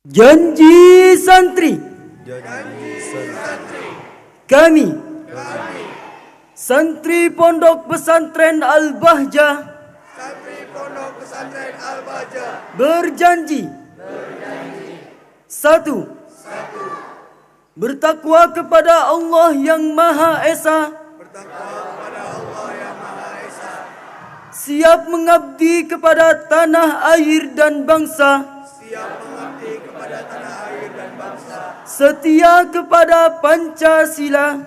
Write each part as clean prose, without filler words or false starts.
Janji santri. Kami, santri Pondok Pesantren Al-Bahjah, berjanji. Satu, bertakwa kepada Allah yang Maha Esa, siap mengabdi kepada tanah air dan bangsa, setia kepada Pancasila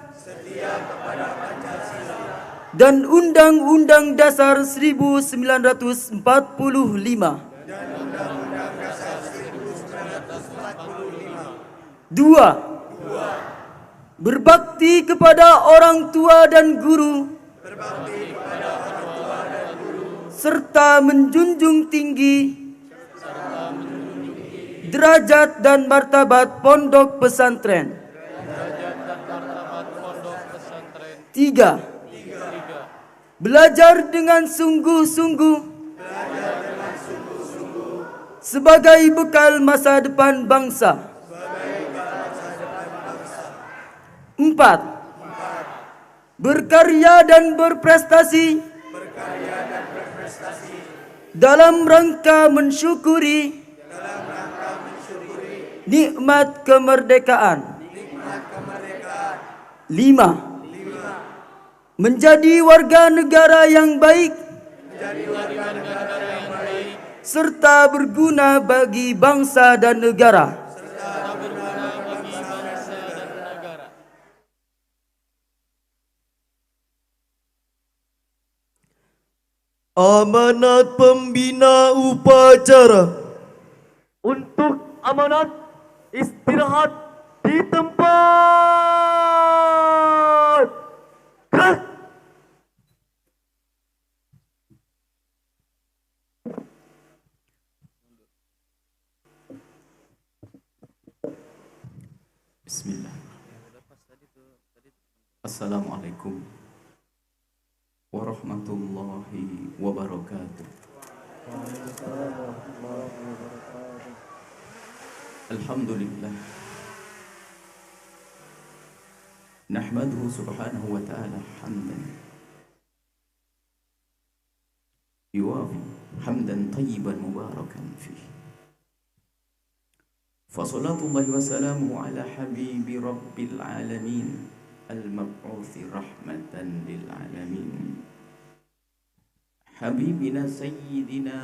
dan Undang-Undang Dasar 1945. Dua, berbakti kepada orang tua dan guru, serta menjunjung tinggi derajat dan martabat pondok pesantren. Tiga, belajar dengan sungguh-sungguh sebagai bekal masa depan bangsa. Empat, berkarya dan berprestasi dalam rangka mensyukuri nikmat kemerdekaan. Lima, menjadi warga negara yang baik serta berguna bagi bangsa dan negara. Amanat pembina upacara. Untuk amanat, istirahat di tempat. Gerak. Bismillah. Assalamualaikum warahmatullahi wabarakatuh. Alhamdulillah. Nahmaduhu subhanahu wa ta'ala hamdan yuwafi hamdan tayyiban mubarakan fihi. Fasalatullahi wa salamuhu ala habibi rabbil alamin al-mab'uthi rahmatan lil alamin habibina sayyidina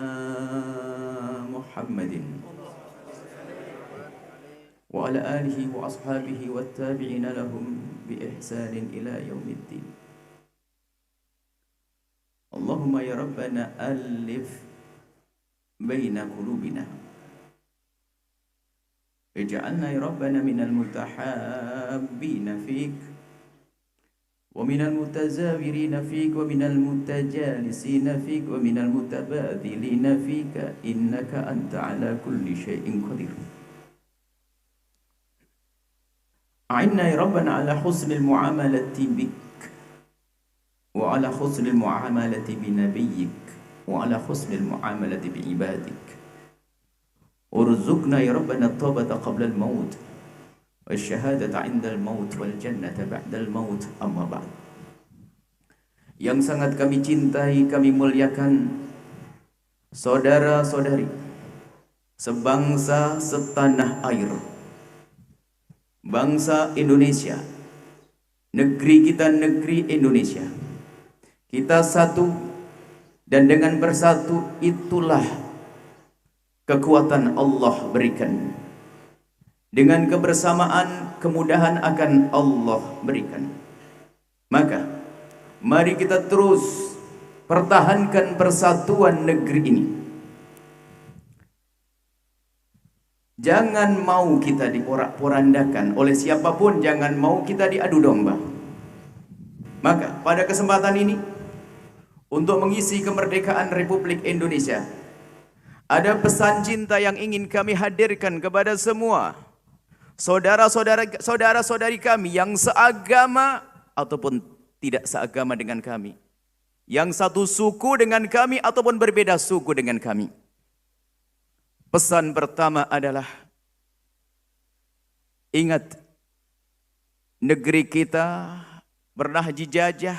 Muhammadin wa ala alihi wa ashabihi wa tabi'ina lahum bi ihsanin ila yaumiddin. Allahumma ya Rabbana alif baina qulubina ij'alna ya Rabbana minal mutahabbina fik ومن المتزاورين فيك ومن المتجالسين فيك ومن المتبادلين فيك إنك أنت على كل شيء قدير. أعنا يا ربنا على حسن المعاملة بك وعلى حسن المعاملة بنبيك وعلى حسن المعاملة بعبادك. ارزقنا يا ربنا التوبة قبل الموت والشهادة عند الموت والجنة بعد الموت. Amma ba'd. Yang sangat kami cintai, kami muliakan saudara-saudari sebangsa setanah air, bangsa Indonesia, negeri kita negeri Indonesia. Kita satu dan dengan bersatu itulah kekuatan Allah berikan. Dengan kebersamaan, kemudahan akan Allah berikan. Maka, mari kita terus pertahankan persatuan negeri ini. Jangan mau kita diporak-porandakan oleh siapapun, jangan mau kita diadu domba. Maka, pada kesempatan ini, untuk mengisi kemerdekaan Republik Indonesia, ada pesan cinta yang ingin kami hadirkan kepada semua saudara-saudari kami yang seagama ataupun tidak seagama dengan kami, yang satu suku dengan kami ataupun berbeda suku dengan kami. Pesan pertama adalah Ingat, negeri kita pernah dijajah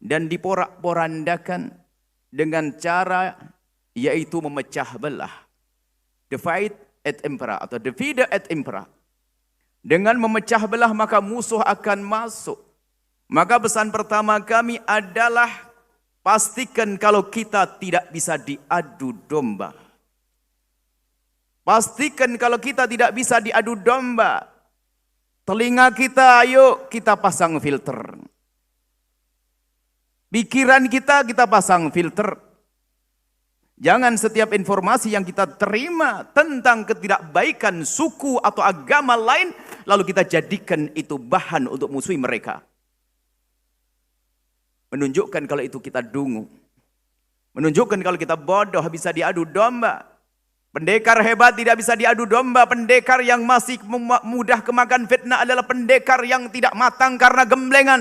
dan diporak-porandakan dengan cara yaitu memecah belah. Divide et impera atau divide et impera. Dengan memecah belah maka musuh akan masuk. Maka pesan pertama kami adalah pastikan kalau kita tidak bisa diadu domba. Pastikan kalau kita tidak bisa diadu domba. Telinga kita, ayo kita pasang filter. Pikiran kita pasang filter. Jangan setiap informasi yang kita terima tentang ketidakbaikan suku atau agama lain, lalu kita jadikan itu bahan untuk musuhi mereka. Menunjukkan kalau itu kita dungu. Menunjukkan kalau kita bodoh bisa diadu domba. Pendekar hebat tidak bisa diadu domba. Pendekar yang masih mudah kemakan fitnah adalah pendekar yang tidak matang karena gemblengan.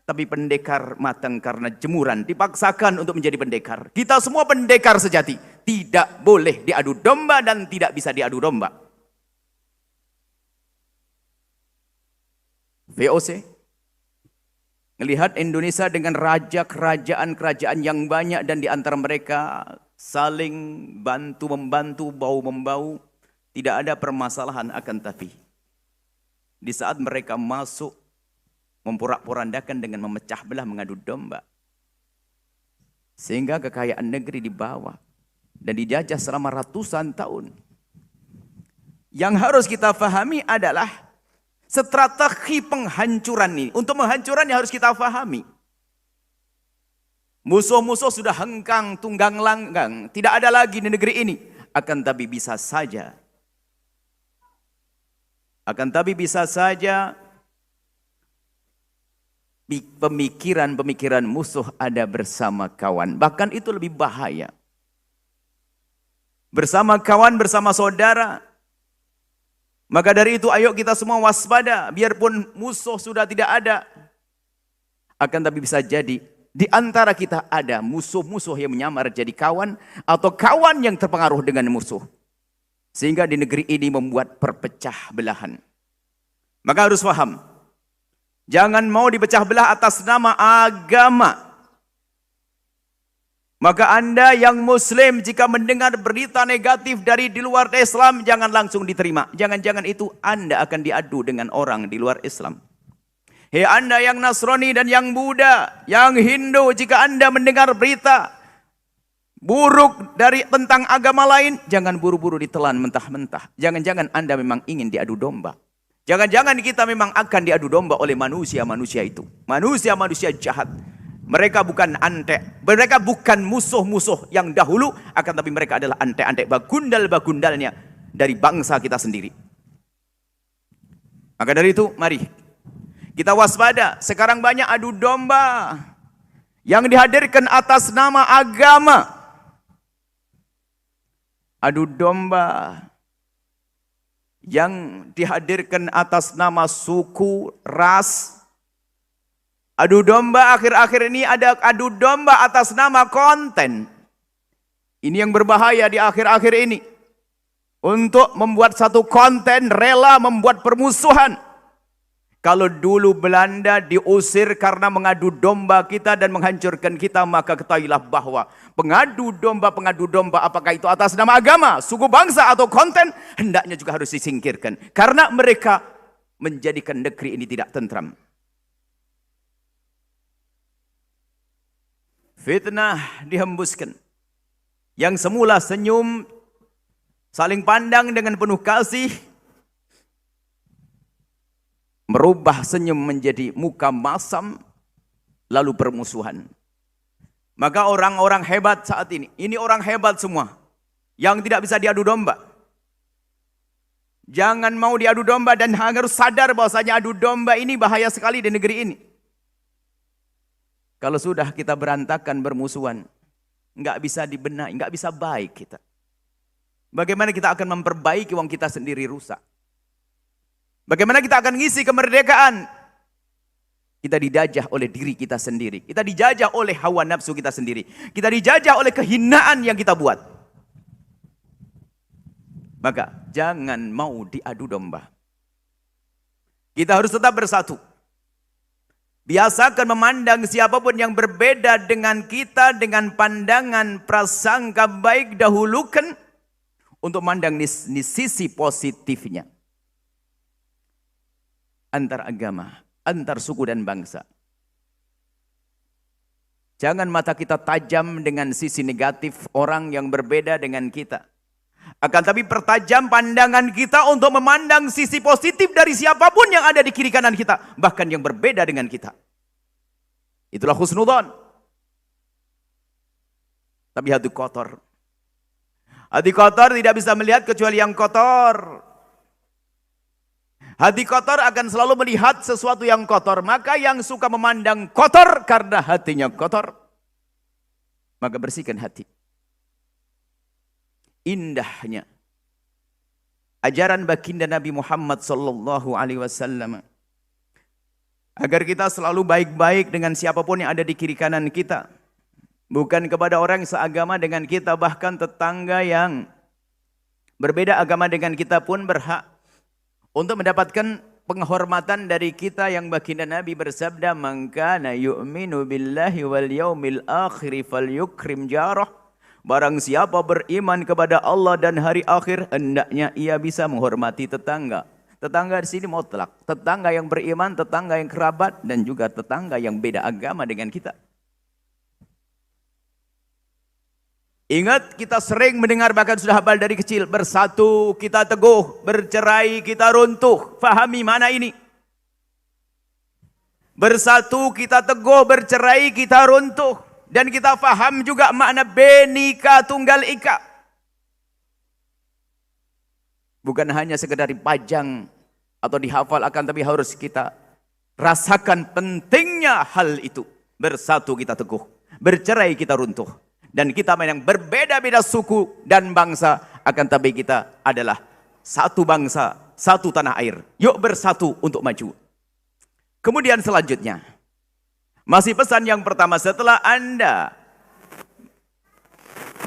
Tapi pendekar matang karena jemuran. Dipaksakan untuk menjadi pendekar. Kita semua pendekar sejati. Tidak boleh diadu domba dan tidak bisa diadu domba. VOC. Melihat Indonesia dengan raja kerajaan yang banyak dan di antara mereka saling bantu-membantu, bau-membau. Tidak ada permasalahan, akan tapi di saat mereka masuk memporak-porandakan dengan memecah belah, mengadu domba. Sehingga kekayaan negeri dibawa dan dijajah selama ratusan tahun. Yang harus kita pahami adalah strategi penghancuran ini. Untuk menghancurannya harus kita pahami. Musuh-musuh sudah hengkang, tunggang langgang. Tidak ada lagi di negeri ini. Akan tapi bisa saja. Pemikiran-pemikiran musuh ada bersama kawan. Bahkan itu lebih bahaya. Bersama kawan, bersama saudara. Maka dari itu ayo kita semua waspada. Biarpun musuh sudah tidak ada. Akan tapi bisa jadi di antara kita ada musuh-musuh yang menyamar jadi kawan. Atau kawan yang terpengaruh dengan musuh. Sehingga di negeri ini membuat perpecah belahan. Maka harus paham. Jangan mau dipecah belah atas nama agama. Maka Anda yang Muslim jika mendengar berita negatif dari di luar Islam, jangan langsung diterima. Jangan-jangan itu Anda akan diadu dengan orang di luar Islam. Hei Anda yang Nasrani dan yang Buddha, yang Hindu, jika Anda mendengar berita buruk tentang agama lain, jangan buru-buru ditelan mentah-mentah. Jangan-jangan Anda memang ingin diadu domba. Jangan-jangan kita memang akan diadu domba oleh manusia-manusia itu. Manusia-manusia jahat. Mereka bukan antek. Mereka bukan musuh-musuh yang dahulu. Akan tapi mereka adalah antek-antek bagundal-bagundalnya dari bangsa kita sendiri. Maka dari itu, mari kita waspada. Sekarang banyak adu domba yang dihadirkan atas nama agama. Adu domba yang dihadirkan atas nama suku, ras. Adu domba akhir-akhir ini ada adu domba atas nama konten. Ini yang berbahaya di akhir-akhir ini. Untuk membuat satu konten rela membuat permusuhan. Kalau dulu Belanda diusir karena mengadu domba kita dan menghancurkan kita, maka ketahuilah bahwa pengadu domba apakah itu atas nama agama, suku bangsa atau konten, hendaknya juga harus disingkirkan. Karena mereka menjadikan negeri ini tidak tentram. Fitnah dihembuskan. Yang semula senyum, saling pandang dengan penuh kasih, merubah senyum menjadi muka masam, lalu permusuhan. Maka orang-orang hebat saat ini orang hebat semua, yang tidak bisa diadu domba. Jangan mau diadu domba dan harus sadar bahwasanya adu domba ini bahaya sekali di negeri ini. Kalau sudah kita berantakan bermusuhan, nggak bisa dibenahi, nggak bisa baik kita. Bagaimana kita akan memperbaiki uang kita sendiri rusak? Bagaimana kita akan ngisi kemerdekaan? Kita dijajah oleh diri kita sendiri. Kita dijajah oleh hawa nafsu kita sendiri. Kita dijajah oleh kehinaan yang kita buat. Maka jangan mau diadu domba. Kita harus tetap bersatu. Biasakan memandang siapapun yang berbeda dengan kita dengan pandangan prasangka baik, dahulukan untuk memandang di sisi positifnya. Antar agama, antar suku dan bangsa. Jangan mata kita tajam dengan sisi negatif orang yang berbeda dengan kita. Akan tapi pertajam pandangan kita untuk memandang sisi positif dari siapapun yang ada di kiri kanan kita. Bahkan yang berbeda dengan kita. Itulah husnudzon. Tapi hati kotor. Hati kotor tidak bisa melihat kecuali yang kotor. Hati kotor akan selalu melihat sesuatu yang kotor. Maka yang suka memandang kotor karena hatinya kotor, maka bersihkan hati. Indahnya ajaran baginda Nabi Muhammad sallallahu alaihi wasallam agar kita selalu baik-baik dengan siapapun yang ada di kiri kanan kita. Bukan kepada orang yang seagama dengan kita, bahkan tetangga yang berbeda agama dengan kita pun berhak untuk mendapatkan penghormatan dari kita yang baginda Nabi bersabda, "Man kana yu'minu billahi wal yaumil akhir falyukrim jarah." Barang siapa beriman kepada Allah dan hari akhir, hendaknya ia bisa menghormati tetangga. Tetangga di sini mutlak. Tetangga yang beriman, tetangga yang kerabat, dan juga tetangga yang beda agama dengan kita. Ingat, kita sering mendengar, bahkan sudah hafal dari kecil. Bersatu kita teguh, bercerai kita runtuh. Fahami mana ini? Bersatu kita teguh, bercerai kita runtuh. Dan kita faham juga makna Bhinneka Tunggal Ika. Bukan hanya sekedar dipajang atau dihafal, akan tapi harus kita rasakan pentingnya hal itu. Bersatu kita teguh, bercerai kita runtuh. Dan kita memang berbeda-beda suku dan bangsa, akan tapi kita adalah satu bangsa, satu tanah air. Yuk bersatu untuk maju. Kemudian selanjutnya, masih pesan yang pertama, setelah Anda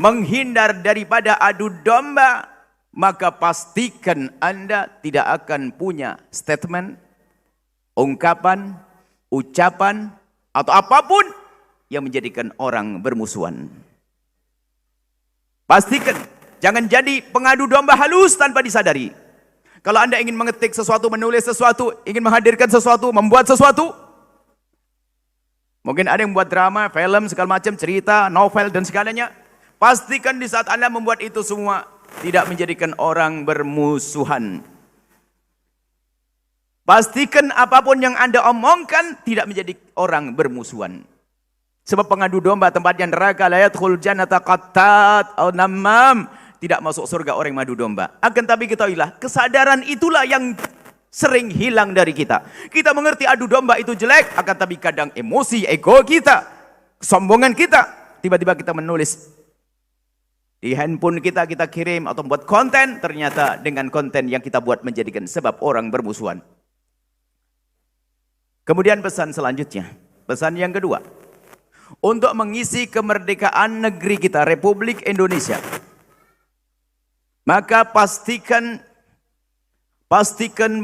menghindar daripada adu domba, maka pastikan Anda tidak akan punya statement, ungkapan, ucapan, atau apapun yang menjadikan orang bermusuhan. Pastikan, jangan jadi pengadu domba halus tanpa disadari. Kalau Anda ingin mengetik sesuatu, menulis sesuatu, ingin menghadirkan sesuatu, membuat sesuatu, mungkin ada yang membuat drama, film, segala macam, cerita, novel, dan segalanya. Pastikan di saat Anda membuat itu semua, tidak menjadikan orang bermusuhan. Pastikan apapun yang Anda omongkan tidak menjadi orang bermusuhan. Sebab pengadu domba tempatnya neraka, la yadkhul jannata qattat atau namam, tidak masuk surga orang yang madu domba. Akan tapi ketahuilah, kesadaran itulah yang sering hilang dari kita. Kita mengerti adu domba itu jelek, akan tapi kadang emosi, ego kita, kesombongan kita, tiba-tiba kita menulis di handphone kita, kita kirim atau buat konten, ternyata dengan konten yang kita buat menjadikan sebab orang bermusuhan. Kemudian pesan selanjutnya, pesan yang kedua, untuk mengisi kemerdekaan negeri kita, Republik Indonesia, maka pastikan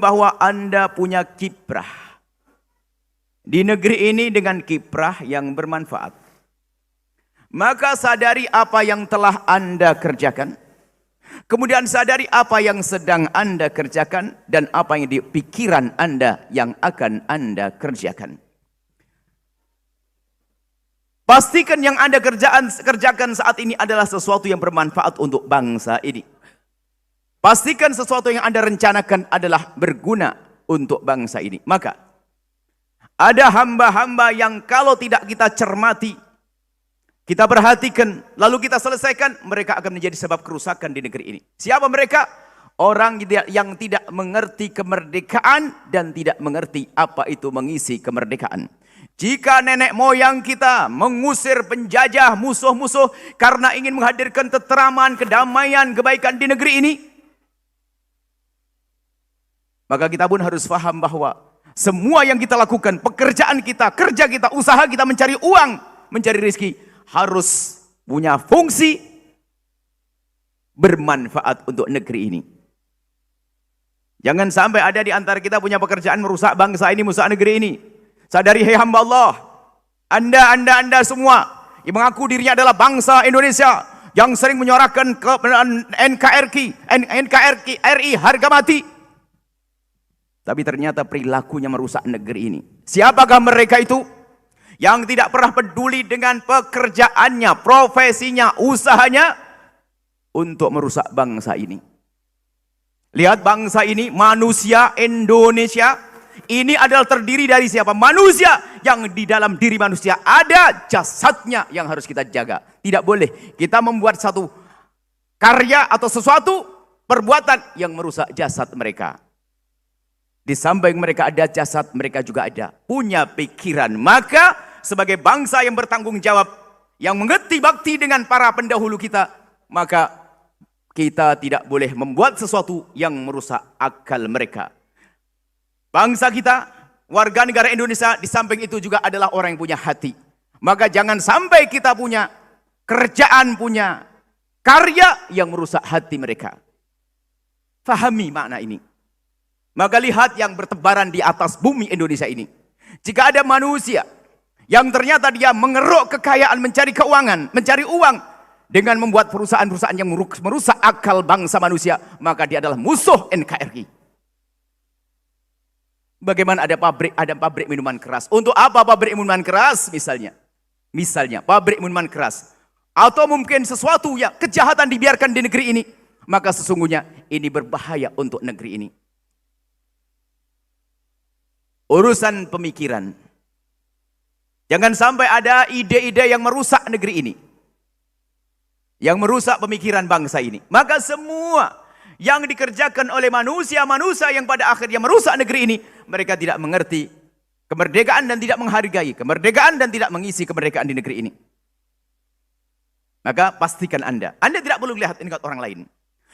bahwa Anda punya kiprah di negeri ini dengan kiprah yang bermanfaat. Maka sadari apa yang telah Anda kerjakan, kemudian sadari apa yang sedang Anda kerjakan, dan apa yang di pikiran Anda yang akan Anda kerjakan. Pastikan yang Anda kerjakan saat ini adalah sesuatu yang bermanfaat untuk bangsa ini. Pastikan sesuatu yang Anda rencanakan adalah berguna untuk bangsa ini. Maka ada hamba-hamba yang kalau tidak kita cermati, kita perhatikan, lalu kita selesaikan, mereka akan menjadi sebab kerusakan di negeri ini. Siapa mereka? Orang yang tidak mengerti kemerdekaan dan tidak mengerti apa itu mengisi kemerdekaan. Jika nenek moyang kita mengusir penjajah, musuh-musuh karena ingin menghadirkan keteraman, kedamaian, kebaikan di negeri ini, maka kita pun harus paham bahwa semua yang kita lakukan, pekerjaan kita, kerja kita, usaha kita mencari uang, mencari rezeki, harus punya fungsi bermanfaat untuk negeri ini. Jangan sampai ada di antara kita punya pekerjaan merusak bangsa ini, merusak negeri ini. Sadari, hei hamba Allah, anda semua yang mengaku dirinya adalah bangsa Indonesia, yang sering menyuarakan NKRI harga mati, tapi ternyata perilakunya merusak negeri ini. Siapakah mereka itu? Yang tidak pernah peduli dengan pekerjaannya, profesinya, usahanya untuk merusak bangsa ini. Lihat bangsa ini, manusia Indonesia ini adalah terdiri dari siapa? Manusia, yang di dalam diri manusia ada jasadnya yang harus kita jaga. Tidak boleh kita membuat satu karya atau sesuatu perbuatan yang merusak jasad mereka. Di samping mereka ada jasad, mereka juga ada punya pikiran. Maka sebagai bangsa yang bertanggung jawab, yang mengerti bakti dengan para pendahulu kita, maka kita tidak boleh membuat sesuatu yang merusak akal mereka. Bangsa kita, warga negara Indonesia, di samping itu juga adalah orang yang punya hati. Maka jangan sampai kita punya kerjaan, punya karya yang merusak hati mereka. Fahami makna ini. Maka lihat yang bertebaran di atas bumi Indonesia ini. Jika ada manusia yang ternyata dia mengeruk kekayaan, mencari keuangan, mencari uang dengan membuat perusahaan-perusahaan yang merusak akal bangsa manusia, maka dia adalah musuh NKRI. Bagaimana ada pabrik minuman keras? Untuk apa pabrik minuman keras? Misalnya pabrik minuman keras, atau mungkin sesuatu yang kejahatan dibiarkan di negeri ini, maka sesungguhnya ini berbahaya untuk negeri ini. Urusan pemikiran, jangan sampai ada ide-ide yang merusak negeri ini, yang merusak pemikiran bangsa ini. Maka semua yang dikerjakan oleh manusia-manusia yang pada akhirnya merusak negeri ini, mereka tidak mengerti kemerdekaan dan tidak menghargai kemerdekaan dan tidak mengisi kemerdekaan di negeri ini. Maka pastikan Anda tidak perlu melihat tingkat orang lain.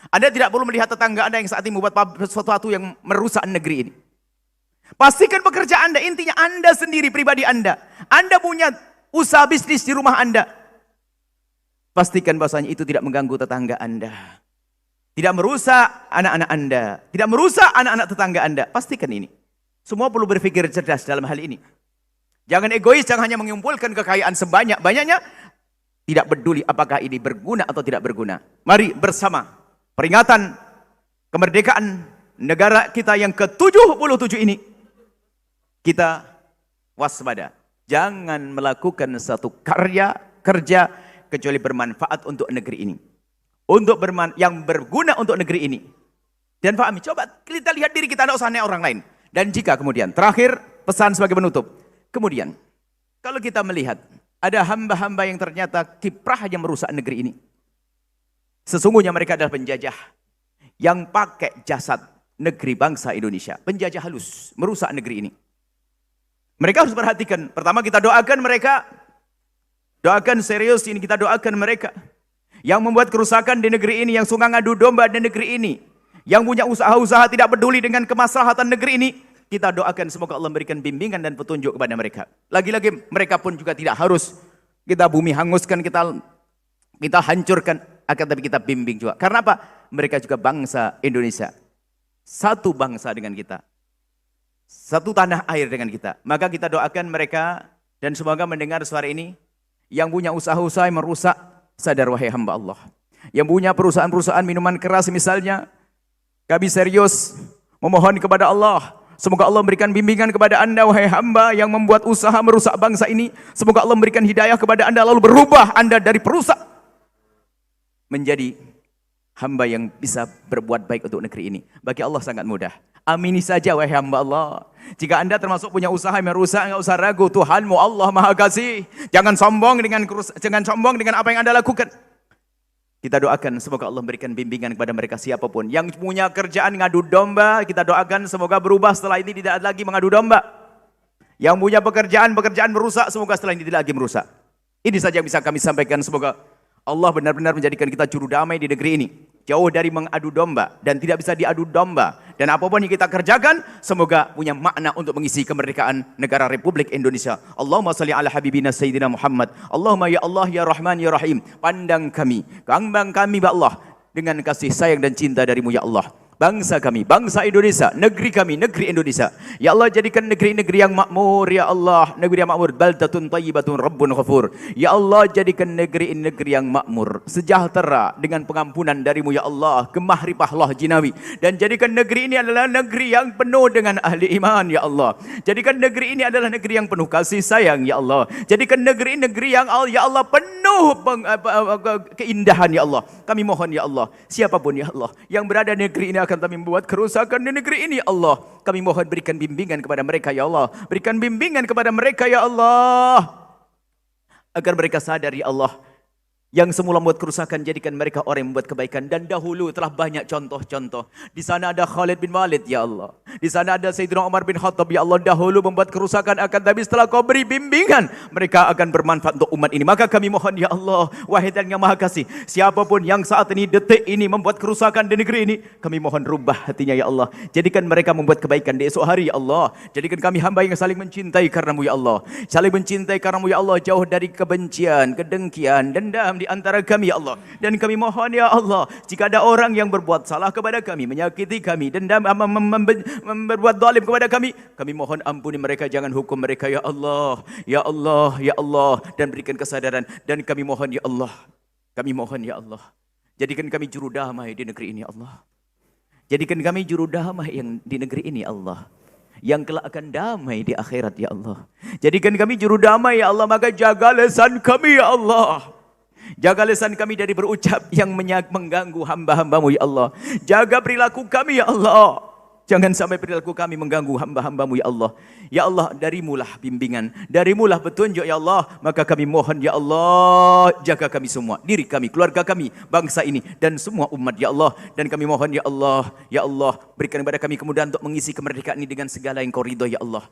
Anda tidak perlu melihat tetangga Anda yang saat ini membuat sesuatu yang merusak negeri ini. Pastikan pekerjaan Anda, intinya Anda sendiri, pribadi Anda. Anda punya usaha bisnis di rumah Anda. Pastikan bahwasanya itu tidak mengganggu tetangga Anda. Tidak merusak anak-anak Anda. Tidak merusak anak-anak tetangga Anda. Pastikan ini. Semua perlu berpikir cerdas dalam hal ini. Jangan egois, jangan hanya mengumpulkan kekayaan sebanyak-banyaknya. Tidak peduli apakah ini berguna atau tidak berguna. Mari bersama peringatan kemerdekaan negara kita yang ke-77 ini, kita waspada. Jangan melakukan satu kerja kecuali bermanfaat untuk negeri ini. Yang berguna untuk negeri ini. Dan pahami, coba kita lihat diri kita, tidak usah orang lain. Dan jika kemudian, terakhir pesan sebagai penutup. Kemudian, kalau kita melihat ada hamba-hamba yang ternyata kiprahnya merusak negeri ini. Sesungguhnya mereka adalah penjajah yang pakai jasad negeri bangsa Indonesia. Penjajah halus, merusak negeri ini. Mereka harus perhatikan. Pertama kita doakan mereka. Doakan serius ini, kita doakan mereka. Yang membuat kerusakan di negeri ini, yang suka ngadu domba di negeri ini. Yang punya usaha-usaha tidak peduli dengan kemaslahatan negeri ini. Kita doakan semoga Allah memberikan bimbingan dan petunjuk kepada mereka. Lagi-lagi mereka pun juga tidak harus kita bumi hanguskan, kita hancurkan. Akan tapi kita bimbing juga. Karena apa? Mereka juga bangsa Indonesia. Satu bangsa dengan kita. Satu tanah air dengan kita. Maka kita doakan mereka dan semoga mendengar suara ini. Yang punya usaha-usaha yang merusak, sadar wahai hamba Allah. Yang punya perusahaan-perusahaan minuman keras misalnya, kami serius memohon kepada Allah. Semoga Allah memberikan bimbingan kepada Anda wahai hamba yang membuat usaha merusak bangsa ini. Semoga Allah memberikan hidayah kepada Anda lalu berubah Anda dari perusak menjadi hamba yang bisa berbuat baik untuk negeri ini. Bagi Allah sangat mudah. Amini saja wahai hamba Allah. Jika Anda termasuk punya usaha yang merusak, enggak usah ragu, Tuhanmu Allah Maha Kasih. Jangan sombong dengan apa yang Anda lakukan. Kita doakan semoga Allah memberikan bimbingan kepada mereka siapapun. Yang punya kerjaan ngadu domba, kita doakan semoga berubah setelah ini tidak lagi mengadu domba. Yang punya pekerjaan merusak, semoga setelah ini tidak lagi merusak. Ini saja yang bisa kami sampaikan. Semoga Allah benar-benar menjadikan kita juru damai di negeri ini. Jauh dari mengadu domba dan tidak bisa diadu domba. Dan apapun yang kita kerjakan, semoga punya makna untuk mengisi kemerdekaan negara Republik Indonesia. Allahumma salli ala habibina Sayyidina Muhammad. Allahumma ya Allah ya Rahman ya Rahim. Pandang kami, ya Allah, dengan kasih sayang dan cinta darimu ya Allah. bangsa kami, bangsa Indonesia, negeri kami, negeri Indonesia. Ya Allah, jadikan negeri-negeri yang makmur, ya Allah, negeri yang makmur, baldatun tayyibatun rabbun ghafur. Ya Allah, jadikan negeri ini negeri yang makmur, sejahtera dengan pengampunan darimu ya Allah, gemah ripahlah jinawi. Dan jadikan negeri ini adalah negeri yang penuh dengan ahli iman ya Allah. Jadikan negeri ini adalah negeri yang penuh kasih sayang ya Allah. Jadikan negeri-negeri yang ya Allah penuh keindahan ya Allah. Kami mohon ya Allah, siapapun ya Allah yang berada di negeri ini akan kami membuat kerusakan di negeri ini ya Allah. Kami mohon berikan bimbingan kepada mereka ya Allah. Berikan bimbingan kepada mereka ya Allah, agar mereka sadar ya Allah, yang semula membuat kerusakan jadikan mereka orang yang membuat kebaikan. Dan dahulu telah banyak contoh-contoh. Di sana ada Khalid bin Walid ya Allah. Di sana ada Sayyidina Umar bin Khattab ya Allah. Dahulu membuat kerusakan, akan tapi setelah kau beri bimbingan, mereka akan bermanfaat untuk umat ini. Maka kami mohon ya Allah, wahai dan yang maha kasih, siapapun yang saat ini, detik ini membuat kerusakan di negeri ini, kami mohon rubah hatinya ya Allah. Jadikan mereka membuat kebaikan di esok hari ya Allah. Jadikan kami hamba yang saling mencintai karenamu ya Allah. Saling mencintai karenamu ya Allah, jauh dari kebencian, kedengkian, dendam di antara kami ya Allah. Dan kami mohon ya Allah, jika ada orang yang berbuat salah kepada kami, menyakiti kami, dendam, berbuat zalim kepada kami mohon ampuni mereka, jangan hukum mereka ya Allah. Ya Allah, ya Allah, dan berikan kesadaran. Dan kami mohon ya Allah, kami mohon ya Allah, jadikan kami juru damai di negeri ini Allah. Jadikan kami juru damai yang di negeri ini Allah, yang kelak akan damai di akhirat ya Allah. Jadikan kami juru damai ya Allah, maka jaga lisan kami ya Allah. Jaga lisan kami dari berucap yang mengganggu hamba-hambamu ya Allah. Jaga perilaku kami ya Allah, jangan sampai perilaku kami mengganggu hamba-hambamu ya Allah. Ya Allah, darimulah bimbingan, darimulah petunjuk ya Allah. Maka kami mohon ya Allah, jaga kami semua, diri kami, keluarga kami, bangsa ini, dan semua umat ya Allah. Dan kami mohon ya Allah, berikan kepada kami kemudahan untuk mengisi kemerdekaan ini dengan segala yang kau ridho ya Allah.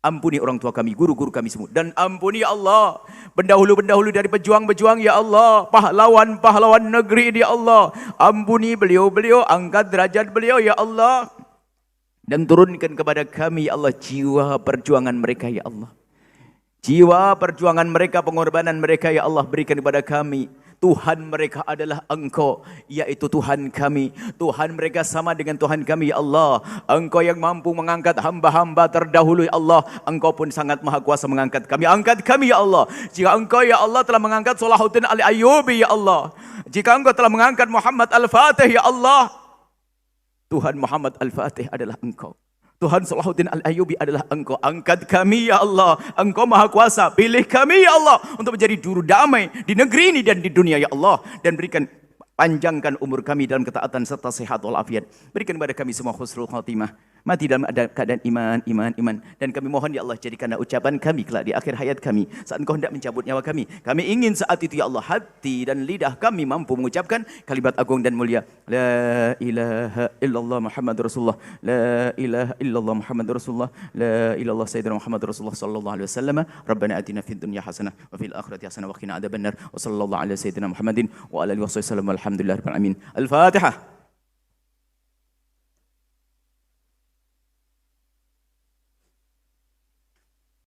Ampuni orang tua kami, guru-guru kami semua. Dan ampuni ya Allah pendahulu-pendahulu dari pejuang-pejuang ya Allah, pahlawan-pahlawan negeri ini ya Allah. Ampuni beliau-beliau, angkat derajat beliau ya Allah. Dan turunkan kepada kami ya Allah jiwa perjuangan mereka ya Allah. Jiwa perjuangan mereka, pengorbanan mereka ya Allah, berikan kepada kami. Tuhan mereka adalah Engkau, yaitu Tuhan kami. Tuhan mereka sama dengan Tuhan kami ya Allah. Engkau yang mampu mengangkat hamba-hamba terdahulu ya Allah. Engkau pun sangat maha kuasa mengangkat kami. Angkat kami ya Allah. Jika Engkau ya Allah telah mengangkat Salahuddin Al-Ayyubi ya Allah, jika Engkau telah mengangkat Muhammad Al-Fatih ya Allah, Tuhan Muhammad Al-Fatih adalah Engkau. Tuhan Salahuddin Al-Ayyubi adalah Engkau. Angkat kami ya Allah. Engkau maha kuasa. Pilih kami ya Allah untuk menjadi juru damai di negeri ini dan di dunia ya Allah. Dan berikan, panjangkan umur kami dalam ketaatan serta sehat walafiat. Berikan kepada kami semua husnul khatimah, mati dalam keadaan iman. Dan kami mohon ya Allah, jadikanlah ucapan kami kelak di akhir hayat kami, saat Engkau hendak mencabut nyawa kami. Kami ingin saat itu ya Allah, hati dan lidah kami mampu mengucapkan kalimat agung dan mulia, La ilaha illallah Muhammad Rasulullah, La ilaha illallah Muhammad Rasulullah, La ilallah Sayyidina Muhammad Rasulullah sallallahu alaihi wasallam. Rabbana atina fid dunya hasanah wa fil akhirati hasanah wa qina adzabannar. Wa sallallahu ala Sayyidina Muhammadin wa ala alihi wasallam. Alhamdulillah rabbil alamin. Al-Fatihah.